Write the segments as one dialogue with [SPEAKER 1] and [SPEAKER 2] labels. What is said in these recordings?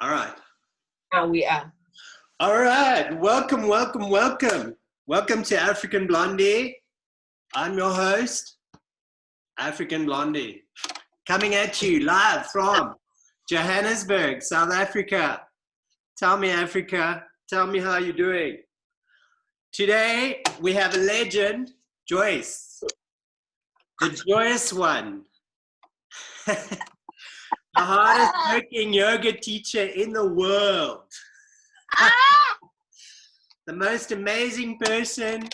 [SPEAKER 1] All right.
[SPEAKER 2] Now we are.
[SPEAKER 1] All right. Welcome, welcome, welcome. Welcome to African Blondie. I'm your host, African Blondie. Coming at you live from Johannesburg, South Africa. Tell me, Africa. Tell me how you're doing. Today, we have a legend, Joyce. The joyous one. The hardest working yoga teacher in the world. The most amazing person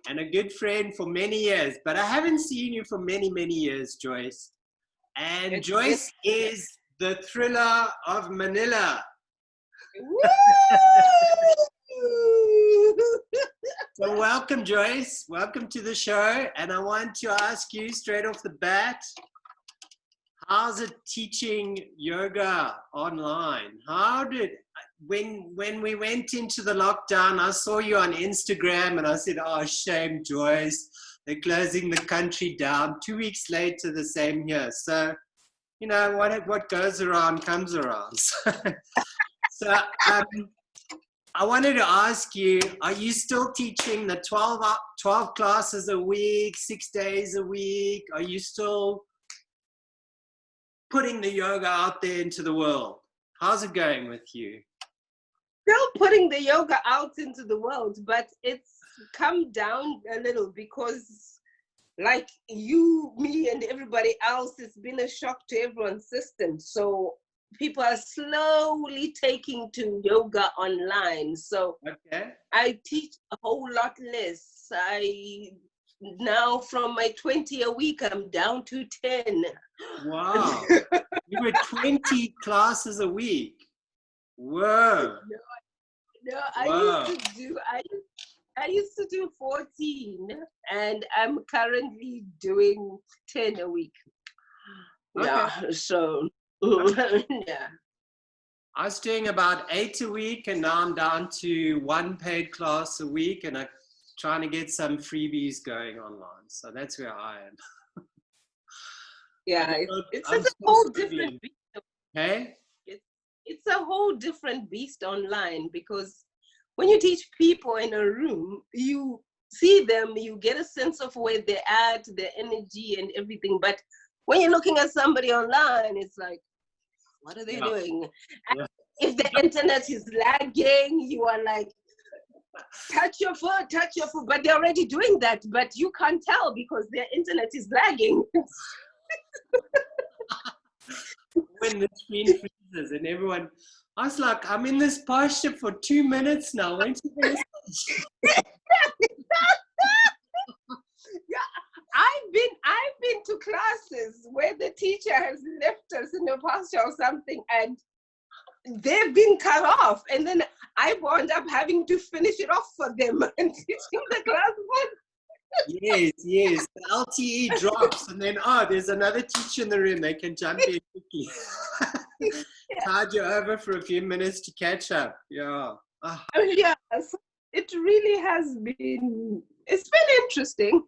[SPEAKER 1] and a good friend for many years. But I haven't seen you for many, many years, Joyce. And Joyce is the Thriller of Manila. So welcome, Joyce. Welcome to the show. And I want to ask you straight off the bat, how's it teaching yoga online? When we went into the lockdown, I saw you on Instagram and I said, oh, shame, Joyce. They're closing the country down. 2 weeks later, the same here. So, you know, what goes around comes around. So I wanted to ask you, are you still teaching the 12 classes a week, 6 days a week? Are you still putting the yoga out there into the world? How's it going with you?
[SPEAKER 2] Still putting the yoga out into the world, but it's come down a little because like you, me, and everybody else, it's been a shock to everyone's system. So people are slowly taking to yoga online. So
[SPEAKER 1] okay.
[SPEAKER 2] I teach a whole lot less. Now from my 20 a week, I'm down to 10.
[SPEAKER 1] Wow. You were 20 classes a week. Whoa.
[SPEAKER 2] No,
[SPEAKER 1] Wow.
[SPEAKER 2] I used to do 14, and I'm currently doing 10 a week.
[SPEAKER 1] Okay.
[SPEAKER 2] Yeah, so
[SPEAKER 1] Okay.
[SPEAKER 2] yeah.
[SPEAKER 1] I was doing about 8 a week, and now I'm down to 1 paid class a week, and I'm trying to get some freebies going online. So that's where I am.
[SPEAKER 2] Yeah, it's a whole different beast.
[SPEAKER 1] Hey?
[SPEAKER 2] It's a whole different beast online, because when you teach people in a room, you see them, you get a sense of where they're at, their energy and everything. But when you're looking at somebody online, it's like, what are they doing? And if the internet is lagging, you are like, touch your foot, but they're already doing that, but you can't tell because their internet is lagging.
[SPEAKER 1] When the screen freezes and everyone, I was like, I'm in this posture for 2 minutes now. When's you gonna
[SPEAKER 2] Yeah, I've been to classes where the teacher has left us in a posture or something, and they've been cut off, and then I wound up having to finish it off for them and teaching the class one.
[SPEAKER 1] Yes. The LTE drops, and then there's another teacher in the room. They can jump in quickly. Tide you over for a few minutes to catch up. Yeah. Oh.
[SPEAKER 2] Yeah, so it really has been. It's been interesting.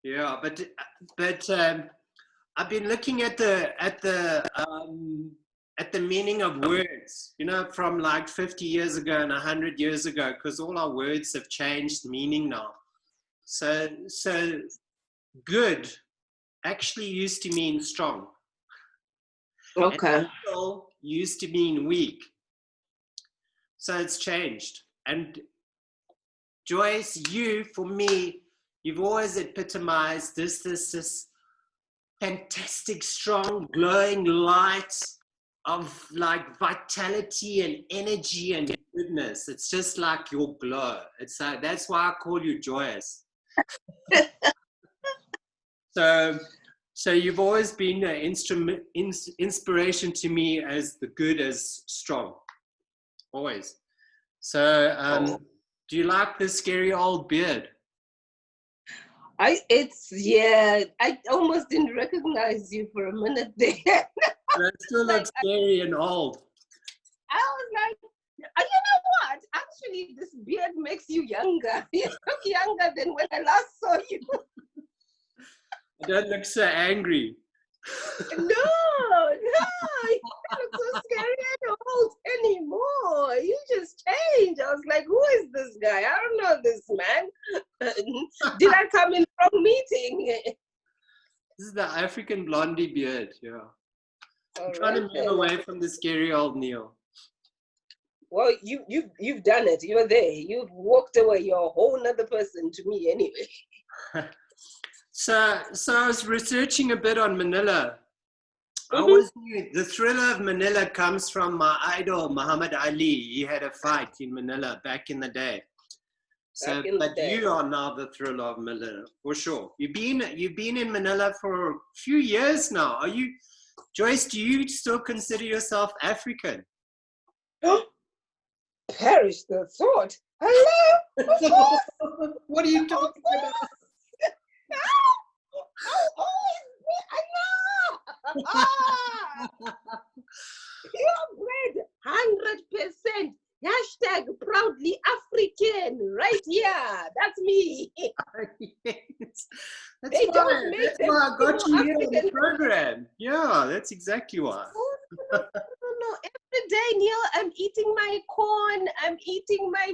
[SPEAKER 1] Yeah, but I've been looking at the meaning of words, you know, from like 50 years ago and 100 years ago, because all our words have changed meaning now. So good actually used to mean strong.
[SPEAKER 2] Okay.
[SPEAKER 1] And evil used to mean weak. So it's changed. And Joyce, you, for me, you've always epitomized this fantastic, strong, glowing light of like vitality and energy and goodness. It's just like your glow. It's like, that's why I call you Joyous. So you've always been an inspiration to me as the good as strong, always. So do you like this scary old beard?
[SPEAKER 2] I almost didn't recognize you for a minute there.
[SPEAKER 1] That still looks scary and old.
[SPEAKER 2] I was like, you know what? Actually, this beard makes you younger. You look younger than when I last saw you.
[SPEAKER 1] I don't look so angry.
[SPEAKER 2] No, guy. I don't know this man. Did I come in wrong meeting?
[SPEAKER 1] This is the African Blondie beard, yeah. I'm trying to move
[SPEAKER 2] then.
[SPEAKER 1] away from the scary old Neil.
[SPEAKER 2] Well, you've done it. You're there. You've walked away. You're a whole nother person to me anyway.
[SPEAKER 1] So I was researching a bit on Manila. I always knew the Thrill of Manila comes from my idol, Muhammad Ali. He had a fight in Manila back in the day. So, but you are now the Thrill of Manila, for sure. You've been in Manila for a few years now. Are you, Joyce, do you still consider yourself African?
[SPEAKER 2] Perish the thought. Hello?
[SPEAKER 1] What are you talking about?
[SPEAKER 2] You're 100%. Hashtag proudly African, right here. That's me.
[SPEAKER 1] Yes. That's why I got you here on the program. Yeah, that's exactly why.
[SPEAKER 2] No, every day, Neil, I'm eating my corn, I'm eating my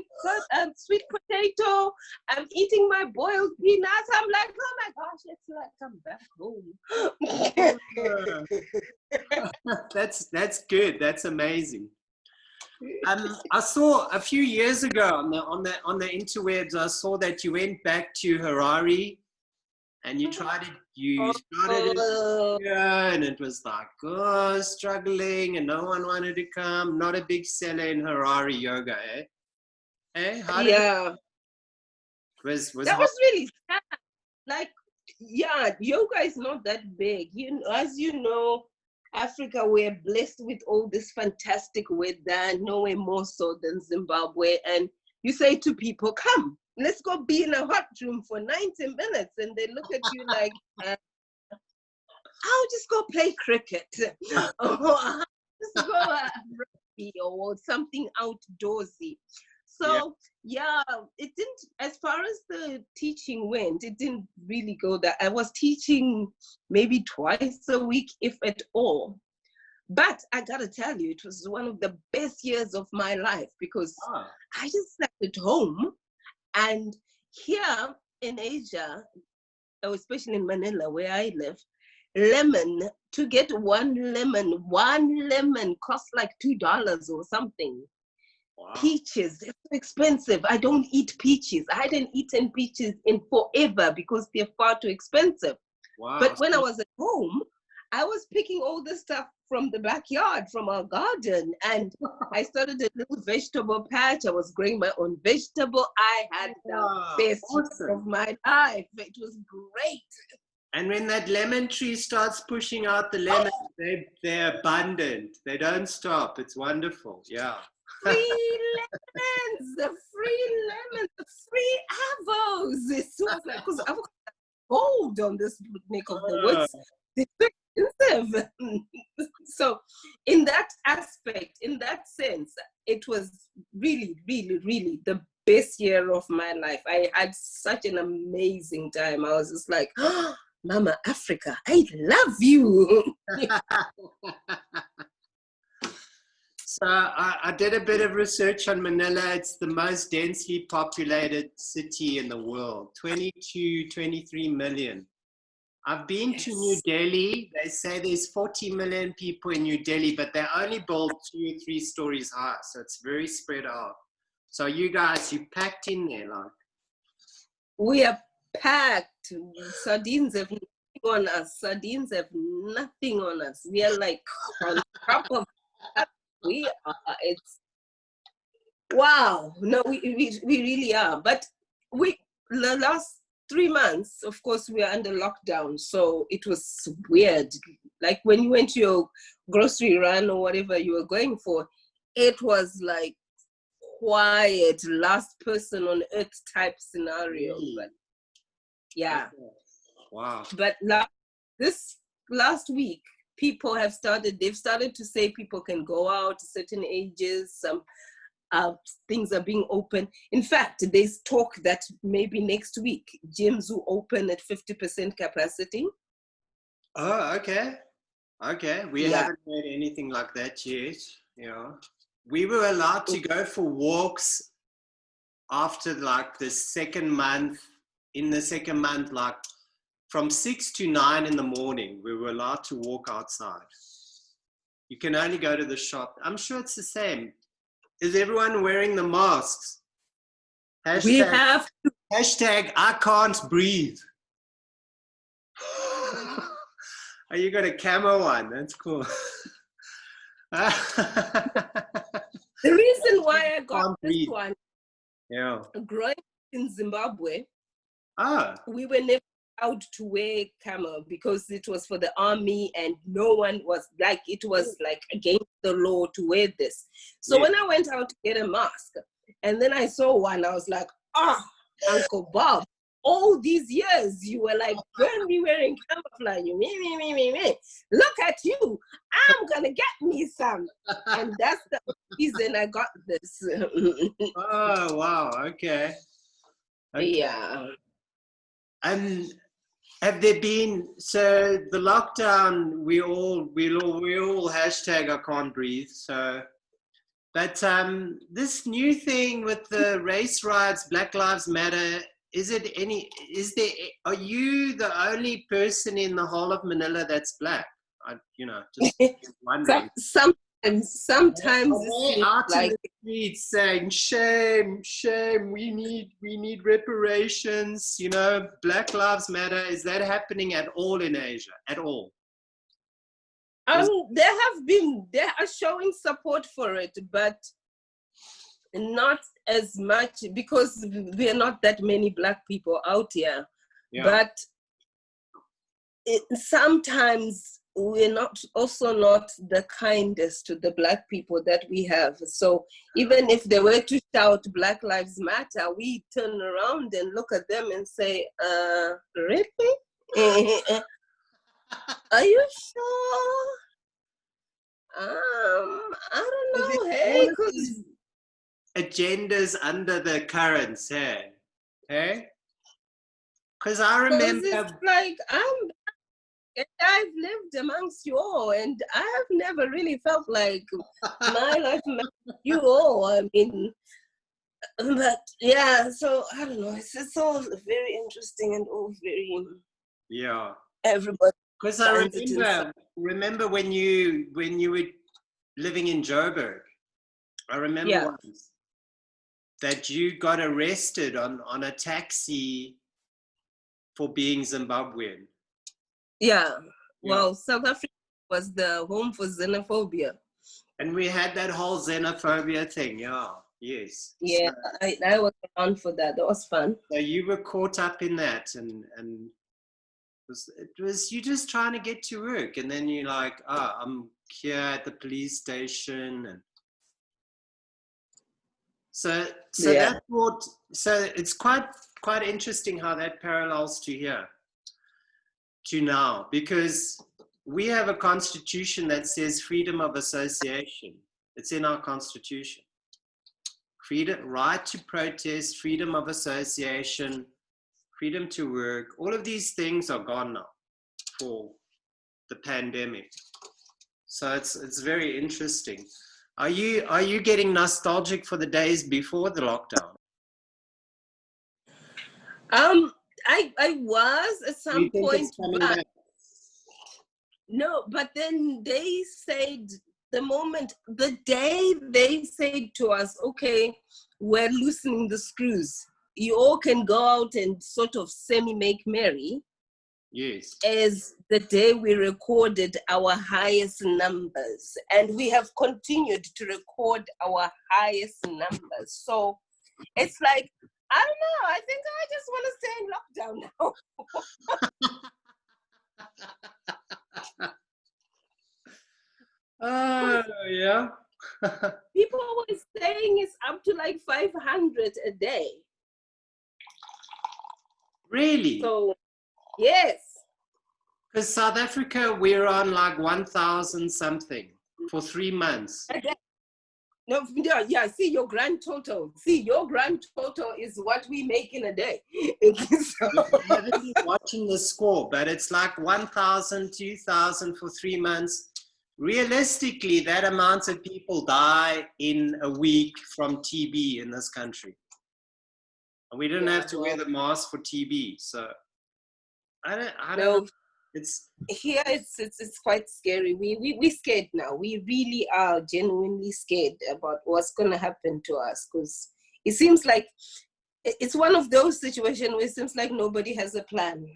[SPEAKER 2] sweet potato, I'm eating my boiled peanuts. I'm like, oh my gosh, it's like come back home.
[SPEAKER 1] That's good. That's amazing. I saw a few years ago on the interwebs. I saw that you went back to Harare, and you started it, and it was like struggling, and no one wanted to come. Not a big seller in Harare yoga, eh? Eh? How did it was
[SPEAKER 2] that was really sad. Like, yeah, yoga is not that big. As you know, Africa, we're blessed with all this fantastic weather, nowhere more so than Zimbabwe. And you say to people, come, let's go be in a hot room for 90 minutes. And they look at you like, I'll just go play cricket. Or I'll just go rugby or something outdoorsy. So, yeah, it didn't, as far as the teaching went, it didn't really go that. I was teaching maybe twice a week, if at all. But I gotta tell you, it was one of the best years of my life because I just sat at home. And here in Asia, especially in Manila, where I live, to get one lemon costs like $2 or something. Wow. Peaches, they're so expensive. I don't eat peaches. I hadn't eaten peaches in forever because they're far too expensive. Wow. But when I was at home, I was picking all this stuff from the backyard, from our garden. And I started a little vegetable patch. I was growing my own vegetable. I had the best of my life. It was great.
[SPEAKER 1] And when that lemon tree starts pushing out the lemons, they're abundant. They don't stop. It's wonderful. Yeah.
[SPEAKER 2] Free lemons, the free avos. It's so like, because avocado gold on this neck of the woods. They're expensive. So in that aspect, in that sense, it was really, really, really the best year of my life. I had such an amazing time. I was just like, oh, Mama Africa, I love you.
[SPEAKER 1] So I did a bit of research on Manila. It's the most densely populated city in the world, 22, 23 million. I've been to New Delhi. They say there's 40 million people in New Delhi, but they only built 2 or 3 stories high. So it's very spread out. So you guys, you packed in there, like.
[SPEAKER 2] We are packed. Sardines have nothing on us. Sardines have nothing on us. We are like on top of that. We are. It's wow. No, we really are. But the last 3 months, of course, we are under lockdown. So it was weird. Like when you went to your grocery run or whatever you were going for, it was like quiet, last person on earth type scenario. But yeah.
[SPEAKER 1] Wow.
[SPEAKER 2] But this last week, they've started to say people can go out to certain ages, some things are being open. In fact, there's talk that maybe next week, gyms will open at 50% capacity.
[SPEAKER 1] Oh, okay. Okay, we haven't heard anything like that yet. Yeah. We were allowed to go for walks after like the second month, in the second month, like from 6 to 9 in the morning, we were allowed to walk outside. You can only go to the shop. I'm sure it's the same. Is everyone wearing the masks?
[SPEAKER 2] We have
[SPEAKER 1] Hashtag I can't breathe. Oh, you got a camo one. That's cool.
[SPEAKER 2] the reason why I got this one.
[SPEAKER 1] Yeah.
[SPEAKER 2] Growing up in Zimbabwe, we were never allowed to wear camo because it was for the army, and no one was like, it was like against the law to wear this. So when I went out to get a mask, and then I saw one, I was like, Uncle Bob, all these years you were like barely wearing camouflage. Me. Look at you. I'm gonna get me some. And that's the reason I got this.
[SPEAKER 1] Oh wow, okay.
[SPEAKER 2] Yeah.
[SPEAKER 1] And have there been, so the lockdown, we all hashtag I can't breathe, so but this new thing with the race riots, Black Lives Matter, are you the only person in the whole of Manila that's black? Just wondering.
[SPEAKER 2] Sometimes
[SPEAKER 1] they out like in the streets saying shame, we need reparations, Black Lives Matter. Is that happening at all in Asia? At all?
[SPEAKER 2] They are showing support for it, but not as much because there are not that many black people out here. Yeah. But sometimes we're not the kindest to the black people that we have. So even if they were to shout Black Lives Matter, we turn around and look at them and say, really? Are you sure? I don't know. Hey,
[SPEAKER 1] agendas under the currents, hey? Because I remember,
[SPEAKER 2] it's like I've lived amongst you all, and I have never really felt like my life met you all. I mean, but yeah. So I don't know. It's all very interesting and all very everybody.
[SPEAKER 1] Because I remember when you were living in Joburg, I remember once that you got arrested on a taxi for being Zimbabwean.
[SPEAKER 2] Yeah. Well, South Africa was the home for xenophobia.
[SPEAKER 1] And we had that whole xenophobia thing, yes.
[SPEAKER 2] Yeah, so, I was around for that. That was fun.
[SPEAKER 1] So you were caught up in that, and it was you just trying to get to work, and then you're like, I'm here at the police station, and so that brought, so it's quite interesting how that parallels to here, to now, because we have a constitution that says freedom of association. It's in our constitution. Freedom, right to protest, freedom of association, freedom to work. All of these things are gone now for the pandemic. So it's very interesting. Are you getting nostalgic for the days before the lockdown?
[SPEAKER 2] I was at some point, but no, but then they said the day they said to us, okay, we're loosening the screws. You all can go out and sort of semi-make merry.
[SPEAKER 1] Yes.
[SPEAKER 2] As the day we recorded our highest numbers. And we have continued to record our highest numbers. So it's like, I don't know, I think I just want to stay in lockdown now.
[SPEAKER 1] Yeah.
[SPEAKER 2] People were saying it's up to like 500 a day.
[SPEAKER 1] Really?
[SPEAKER 2] So, yes.
[SPEAKER 1] Because South Africa, we're on like 1,000 something for 3 months.
[SPEAKER 2] No, yeah, see your grand total. See, your grand total is what we make in a day.
[SPEAKER 1] So, I haven't been watching the score, but it's like 1,000, 2,000 for 3 months. Realistically, that amount of people die in a week from TB in this country. And we didn't have to wear the mask for TB. So I don't
[SPEAKER 2] No,
[SPEAKER 1] know. It's
[SPEAKER 2] here it's quite scary. We scared now. We really are genuinely scared about what's gonna happen to us, because it seems like it's one of those situations where it seems like nobody has a plan.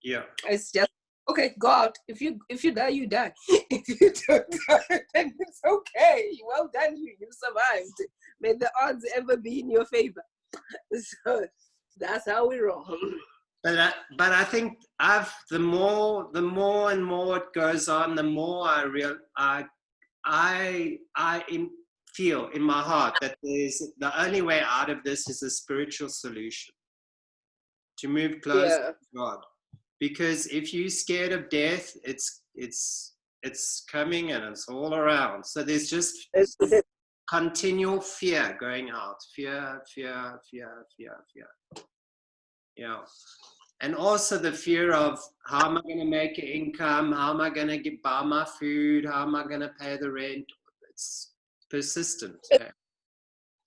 [SPEAKER 1] yeah.
[SPEAKER 2] It's just, okay, God, if you die, you die. If you don't die, then it's okay. Well done, you survived. May the odds ever be in your favor. So that's how we roll.
[SPEAKER 1] But I think the more and more it goes on, the more I feel in my heart that the only way out of this is a spiritual solution, to move closer to God. Because if you're scared of death, it's coming and it's all around. So there's just continual fear going out. Fear. Yeah. And also the fear of, how am I going to make an income? How am I going to buy my food? How am I going to pay the rent? It's persistent. Okay?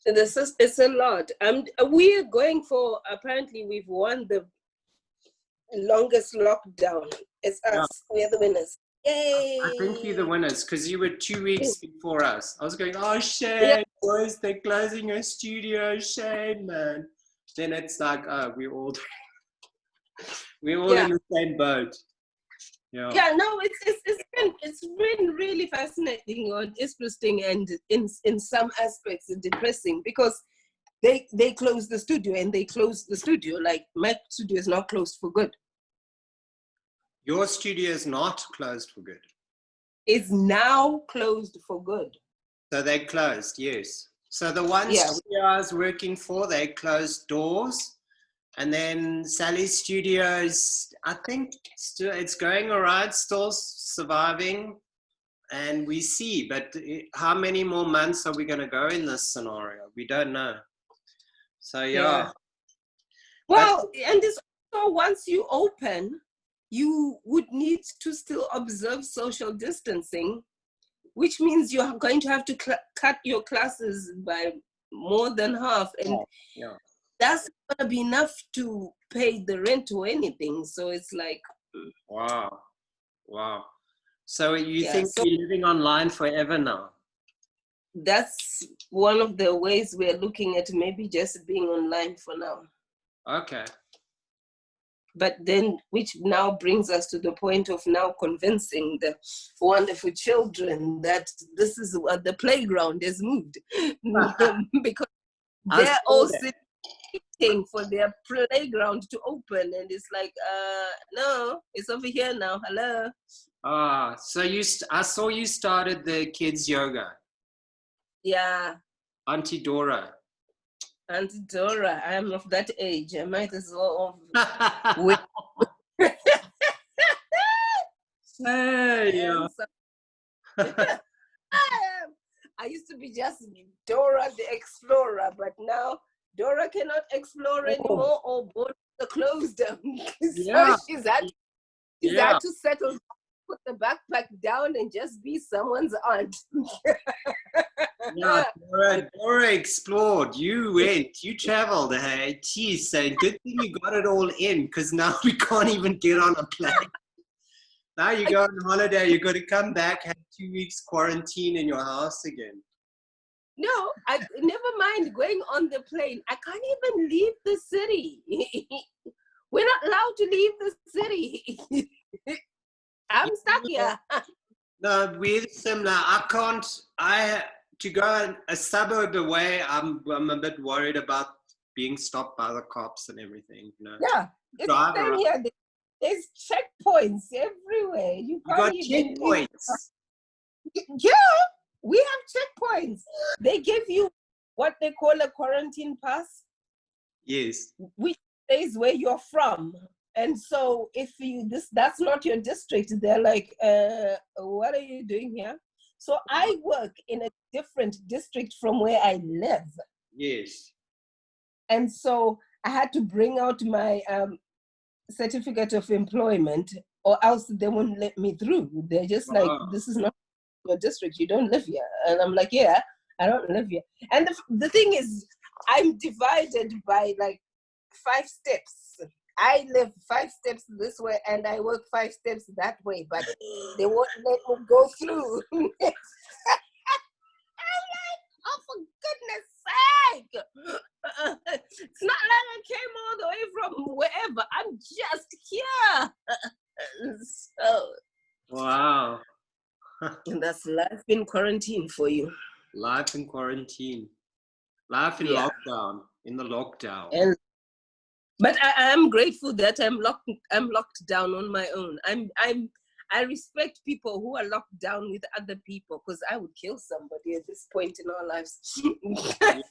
[SPEAKER 2] It's a lot. We're going for, apparently we've won the longest lockdown. It's us. We're the winners. Yay!
[SPEAKER 1] I think you're the winners, because you were 2 weeks before us. I was going, oh, shame, boys, they're closing your studio. Shame, man. Then it's like, oh, we're all in the same boat.
[SPEAKER 2] Yeah, no, it's been really fascinating or interesting, and in some aspects depressing, because they closed the studio, and they closed the studio. Like, my studio is not closed for good.
[SPEAKER 1] Your studio is not closed for good.
[SPEAKER 2] It's now closed for good.
[SPEAKER 1] So they closed, yes. So the one studio I was working for, they closed doors. And then Sally's studios, I think it's going all right, still surviving. And we see, but how many more months are we going to go in this scenario? We don't know. So, yeah.
[SPEAKER 2] Well, and it's also, once you open, you would need to still observe social distancing, which means you're going to have to cut your classes by more than half. And that's not going to be enough to pay the rent or anything. So it's like...
[SPEAKER 1] Wow. So you think you're living online forever now?
[SPEAKER 2] That's one of the ways we're looking at, maybe just being online for now.
[SPEAKER 1] Okay.
[SPEAKER 2] But then, which now brings us to the point of now convincing the wonderful children that this is what the playground has moved. Because they're all sitting for their playground to open, and it's like, no, it's over here now. Hello.
[SPEAKER 1] So I saw you started the kids yoga.
[SPEAKER 2] Yeah.
[SPEAKER 1] Auntie Dora,
[SPEAKER 2] I am of that age. I might as well. I used to be just Dora the Explorer, but now Dora cannot explore anymore, or board the closed down. So she's had to settle, put the backpack down, and just be someone's aunt.
[SPEAKER 1] Dora explored. You went. You traveled. Hey, geez, so good thing you got it all in, because now we can't even get on a plane. Now you go on holiday, you got to come back, have 2 weeks quarantine in your house again.
[SPEAKER 2] No, I never mind going on the plane. I can't even leave the city. We're not allowed to leave the city. I'm stuck here.
[SPEAKER 1] No, we're similar. To go a suburb away, I'm a bit worried about being stopped by the cops and everything. You know?
[SPEAKER 2] Yeah, it's the same here. There's checkpoints everywhere. You
[SPEAKER 1] got checkpoints.
[SPEAKER 2] Yeah, we have checkpoints. They give you what they call a quarantine pass.
[SPEAKER 1] Yes.
[SPEAKER 2] Which says where you're from. And so if that's not your district, they're like, what are you doing here? So I work in a different district from where I live.
[SPEAKER 1] Yes.
[SPEAKER 2] And so I had to bring out my certificate of employment, or else they won't let me through. They're just like, this is not your district. You don't live here. And I'm like, yeah, I don't live here. And the thing is, I'm divided by like 5 steps. I live 5 steps this way and I work 5 steps that way, but they won't let me go through. I'm like, oh, for goodness sake. It's not like I came all the way from wherever. I'm just here. So,
[SPEAKER 1] Wow.
[SPEAKER 2] that's life in quarantine for you.
[SPEAKER 1] Life in quarantine. Life in lockdown. In the lockdown.
[SPEAKER 2] And but I am grateful that I'm locked down on my own. I respect people who are locked down with other people, because I would kill somebody at this point in our lives.
[SPEAKER 1] Yeah.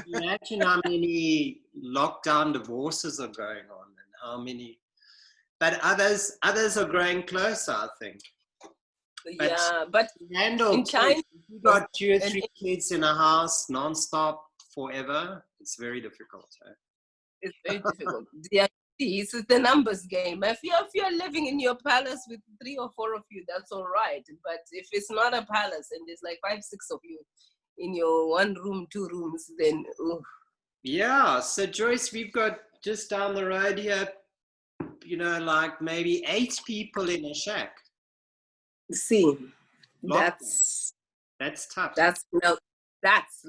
[SPEAKER 1] Imagine how many lockdown divorces are going on, and how many. But others are growing closer, I think.
[SPEAKER 2] But in China,
[SPEAKER 1] you got 2 or 3 kids in a house nonstop forever. It's very difficult.
[SPEAKER 2] It's very difficult. Yeah, it's the numbers game. If you're living in your palace with 3 or 4 of you, that's all right. But if it's not a palace and there's like 5, 6 of you in your 1 room, 2 rooms, then
[SPEAKER 1] yeah. So Joyce, we've got just down the road here, like maybe 8 people in a shack.
[SPEAKER 2] See,
[SPEAKER 1] that's tough.
[SPEAKER 2] That's lockdown.
[SPEAKER 1] That's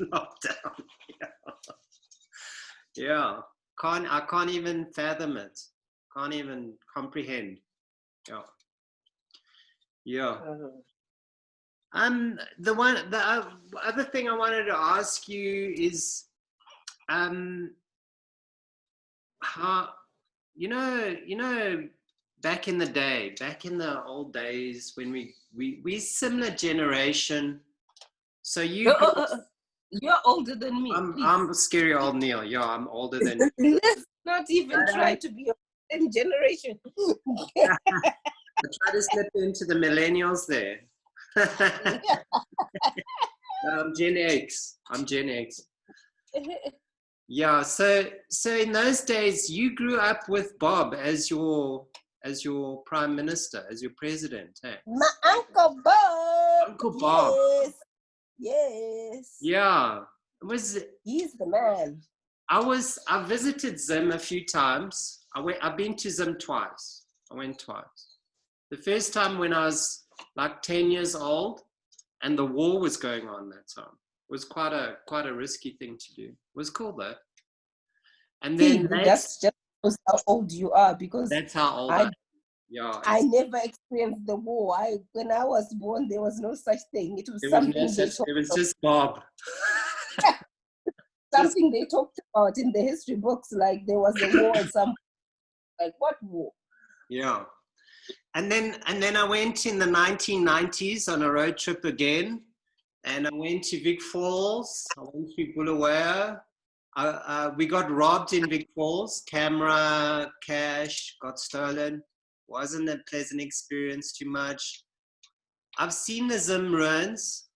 [SPEAKER 1] lockdown. Yeah. I can't even fathom it. Can't even comprehend. Yeah. The other thing I wanted to ask you is, how, back in the old days when we similar generation. So you're
[SPEAKER 2] older than me.
[SPEAKER 1] I'm scary old Neil. Yeah, I'm older than you.
[SPEAKER 2] Let's not even try to be of the same generation.
[SPEAKER 1] I try to slip into the millennials there. I'm Gen X. Yeah, so in those days you grew up with Bob as your prime minister, as your president, eh?
[SPEAKER 2] My Uncle Bob.
[SPEAKER 1] Uncle Bob.
[SPEAKER 2] Yes.
[SPEAKER 1] Yeah.
[SPEAKER 2] He's the man.
[SPEAKER 1] I visited Zim a few times. I've been to Zim twice. I went twice. The first time when I was like 10 years old and the war was going on that time. It was quite a risky thing to do. It was cool though. And then
[SPEAKER 2] that's just how old you are, because
[SPEAKER 1] that's how old I am. Yeah.
[SPEAKER 2] I never experienced the war. When I was born, there was no such thing. It was
[SPEAKER 1] just Bob.
[SPEAKER 2] Something they talked about in the history books, like there was a war and some, like what war?
[SPEAKER 1] Yeah. And then I went in the 1990s on a road trip again, and I went to Vic Falls. I went to Bulawayo. We got robbed in Vic Falls. Camera, cash got stolen. Wasn't a pleasant experience too much. I've seen the Zim ruins.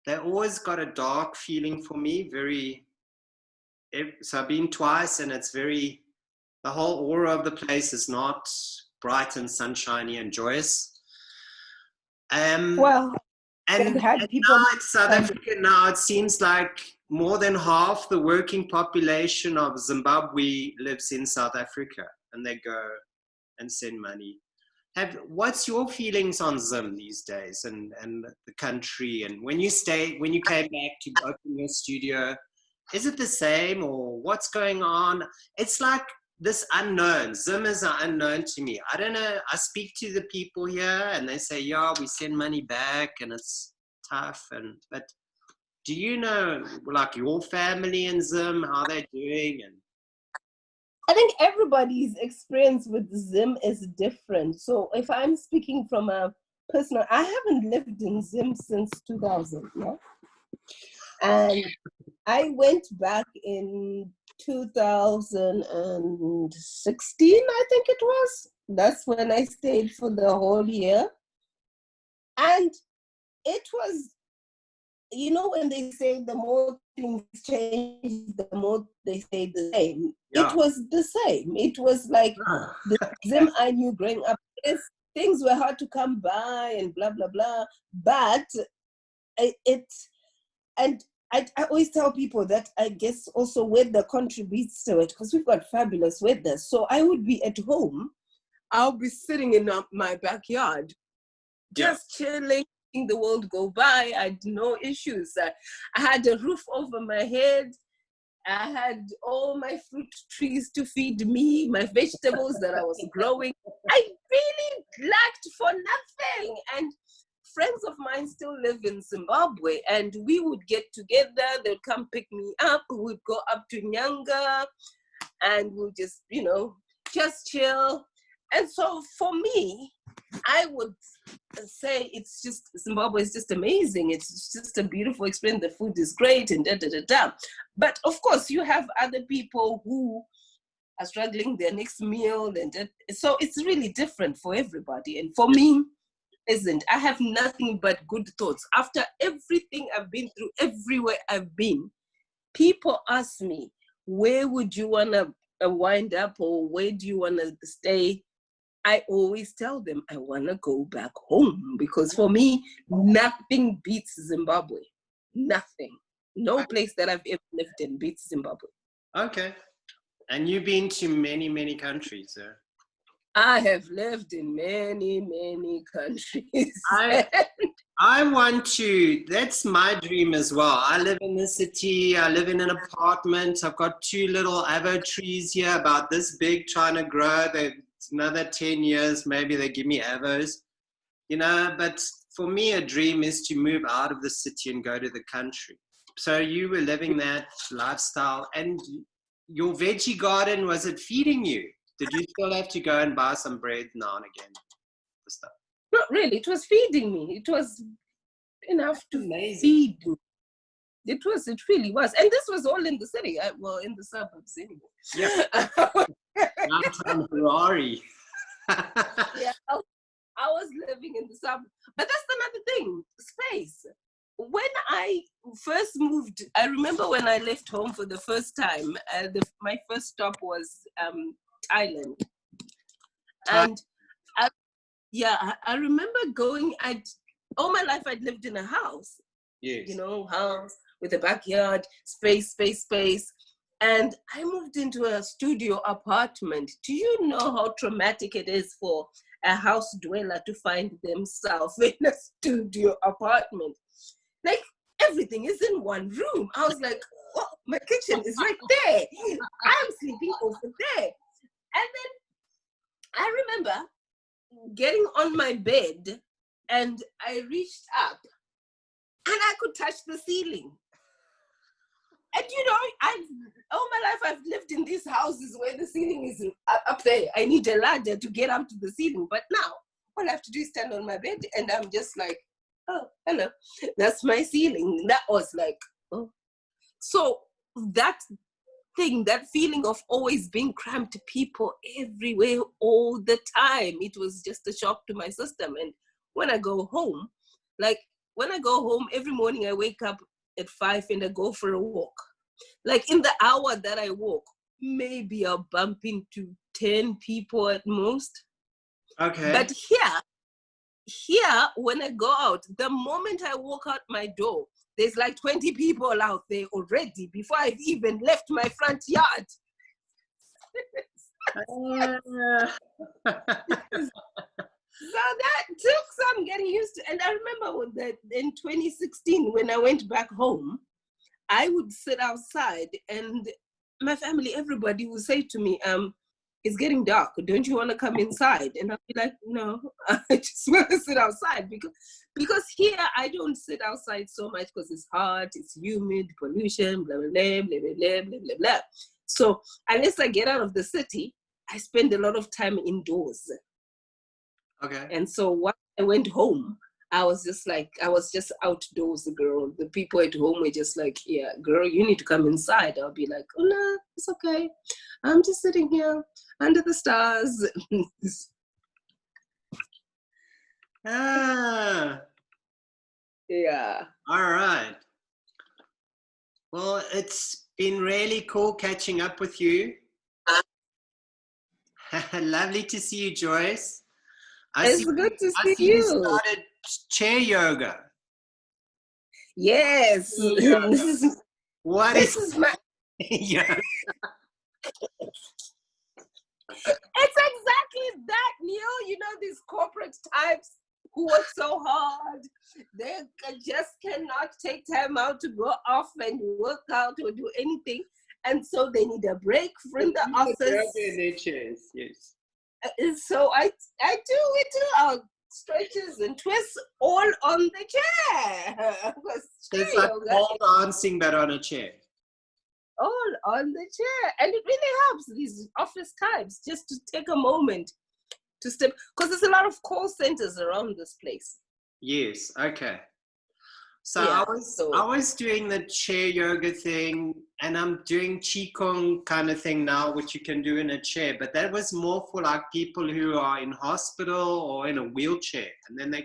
[SPEAKER 1] They always got a dark feeling for me. So I've been twice, and it's the whole aura of the place is not bright and sunshiny and joyous. And now in South Africa, now it seems like more than half the working population of Zimbabwe lives in South Africa, and they go and send money. What's your feelings on Zim these days, and the country? And when you came back to open your studio, is it the same, or what's going on? It's like this unknown. Zim is an unknown to me. I don't know. I speak to the people here and they say, yeah, we send money back and it's tough. But do you know, like, your family in Zim, how they're doing? And
[SPEAKER 2] I think everybody's experience with Zim is different. So if I'm speaking from a personal, I haven't lived in Zim since 2000, yeah? And I went back in 2016, I think it was. That's when I stayed for the whole year. And it was, when they say the more things change, the more they stay the same. Yeah. It was the same. It was like the Zim I knew growing up. Things were hard to come by and blah, blah, blah. But And I always tell people that I guess also weather contributes to it, because we've got fabulous weather. So I would be at home, I'll be sitting in my backyard, just chilling, seeing the world go by. I had no issues. I had a roof over my head. I had all my fruit trees to feed me, my vegetables that I was growing. I really lacked for nothing. And friends of mine still live in Zimbabwe, and we would get together. They'd come pick me up. We'd go up to Nyanga, and we'll just, just chill. And so for me, I would say it's just, Zimbabwe is just amazing. It's just a beautiful experience. The food is great and da. But of course, you have other people who are struggling their next meal. So it's really different for everybody. And for me, isn't. I have nothing but good thoughts. After everything I've been through, everywhere I've been, people ask me, where would you want to wind up, or where do you want to stay? I always tell them I want to go back home, because for me, nothing beats Zimbabwe. Nothing. No place that I've ever lived in beats Zimbabwe.
[SPEAKER 1] Okay. And you've been to many, many countries, sir.
[SPEAKER 2] I have lived in many, many countries.
[SPEAKER 1] I want to, that's my dream as well. I live in the city, I live in an apartment. I've got 2 little avo trees here, about this big, trying to grow. It's another 10 years, maybe they give me avos, but for me, a dream is to move out of the city and go to the country. So you were living that lifestyle, and your veggie garden, was it feeding you? Did you still have to go and buy some bread now and again? The stuff?
[SPEAKER 2] Not really. It was feeding me. It was enough to feed me. It really was. And this was all in the city. In the suburbs anyway.
[SPEAKER 1] Yeah. Downtown Harare.
[SPEAKER 2] Yeah, I was living in the suburbs. But that's another thing, space. When I first moved, I remember when I left home for the first time, my first stop was Thailand. And I remember going, all my life I'd lived in a house.
[SPEAKER 1] Yes.
[SPEAKER 2] House with a backyard, space. And I moved into a studio apartment. Do you know how traumatic it is for a house dweller to find themselves in a studio apartment? Like, everything is in one room. I was like, oh, my kitchen is right there. I'm sleeping over there. And then I remember getting on my bed, and I reached up and I could touch the ceiling. And all my life I've lived in these houses where the ceiling is up there. I need a ladder to get up to the ceiling. But now all I have to do is stand on my bed, and I'm just like, oh, hello. That's my ceiling. That was like, oh. So that feeling of always being cramped, people everywhere all the time, it was just a shock to my system. And when I go home, every morning I wake up at 5 and I go for a walk. Like, in the hour that I walk, maybe I'll bump into 10 people at most.
[SPEAKER 1] Okay.
[SPEAKER 2] But here, when I go out, the moment I walk out my door, there's like 20 people out there already before I've even left my front yard. So that took some getting used to. And I remember in 2016, when I went back home, I would sit outside, and my family, everybody would say to me, it's getting dark. Don't you want to come inside? And I'd be like, no, I just want to sit outside, because here I don't sit outside so much because it's hot, it's humid, pollution, blah, blah, blah, blah, blah, blah, blah, blah. So unless I get out of the city, I spend a lot of time indoors.
[SPEAKER 1] Okay.
[SPEAKER 2] And so once I went home, I was just outdoors, girl. The people at home were just like, yeah, girl, you need to come inside. I'll be like, oh, no, it's okay. I'm just sitting here under the stars. Yeah.
[SPEAKER 1] All right. Well, it's been really cool catching up with you. Lovely to see you, Joyce.
[SPEAKER 2] It's good to see you.
[SPEAKER 1] You started chair yoga.
[SPEAKER 2] Yes.
[SPEAKER 1] Yeah. What
[SPEAKER 2] This
[SPEAKER 1] is
[SPEAKER 2] is my.
[SPEAKER 1] yeah.
[SPEAKER 2] It's exactly that, Neil. You know, these corporate types who work so hard, they just cannot take time out to go off and work out or do anything. And so they need a break from the office.
[SPEAKER 1] In their chairs, yes.
[SPEAKER 2] So we do our stretches and twists all on the chair.
[SPEAKER 1] It's like all dancing but on a chair.
[SPEAKER 2] All on the chair. And it really helps these office types just to take a moment to step, because there's a lot of call centers around this place.
[SPEAKER 1] Yes, okay. So
[SPEAKER 2] Yeah,
[SPEAKER 1] I was doing the chair yoga thing, and I'm doing qigong kind of thing now, which you can do in a chair, but that was more for like people who are in hospital or in a wheelchair, and then they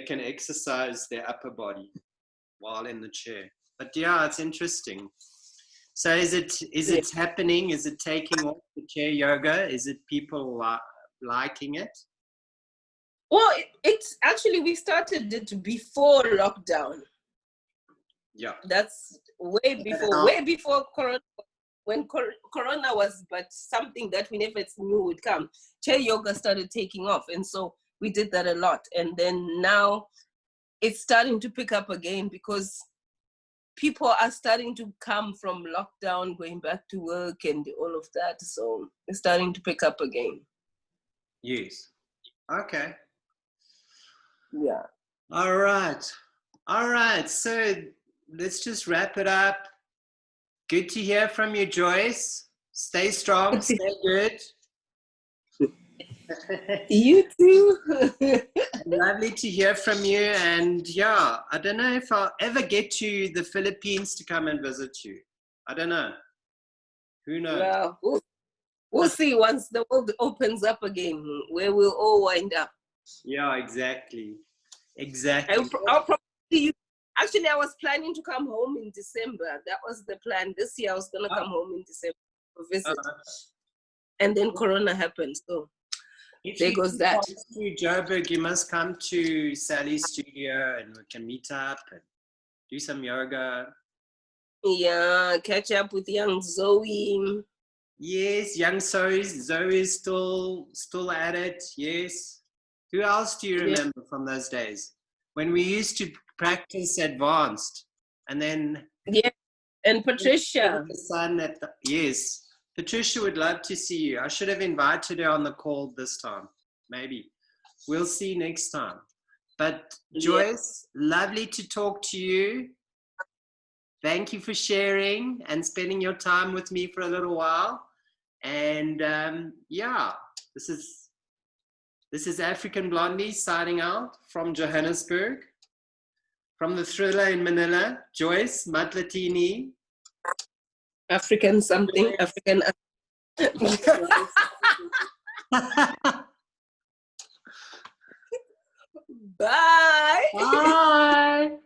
[SPEAKER 1] can exercise their upper body while in the chair. But yeah, it's interesting. So is it happening? Is it taking off, the chair yoga? Is it people liking it?
[SPEAKER 2] Well, it's actually, we started it before lockdown.
[SPEAKER 1] Yeah.
[SPEAKER 2] That's way before Corona, when Corona was but something that we never knew would come. Chair yoga started taking off. And so we did that a lot. And then now it's starting to pick up again because people are starting to come from lockdown, going back to work and all of that. So it's starting to pick up again.
[SPEAKER 1] Yes. Okay.
[SPEAKER 2] Yeah.
[SPEAKER 1] All right. So let's just wrap it up. Good to hear from you, Joyce. Stay strong. Stay good.
[SPEAKER 2] You too.
[SPEAKER 1] Lovely to hear from you. And yeah, I don't know if I'll ever get to the Philippines to come and visit you. I don't know. Who knows?
[SPEAKER 2] Well, we'll see once the world opens up again, where we'll all wind up.
[SPEAKER 1] Yeah, exactly.
[SPEAKER 2] I'll probably see you. Actually, I was planning to come home in December. That was the plan. This year I was going to come home in December to visit. And then Corona happened. So there goes that.
[SPEAKER 1] If you come to Joburg, you must come to Sally's studio and we can meet up and do some yoga.
[SPEAKER 2] Yeah, catch up with young Zoe.
[SPEAKER 1] Yes, young Zoe. Zoe is still at it. Yes. Who else do you remember from those days when we used to practice advanced? And then
[SPEAKER 2] and Patricia.
[SPEAKER 1] Yes, Patricia would love to see you. I should have invited her on the call this time. Maybe we'll see next time. But Joyce, lovely to talk to you. Thank you for sharing and spending your time with me for a little while. And this is African Blondie signing out from Johannesburg. From the Thriller in Manila, Joyce Matlhatini.
[SPEAKER 2] African something, African. Bye.
[SPEAKER 1] Bye.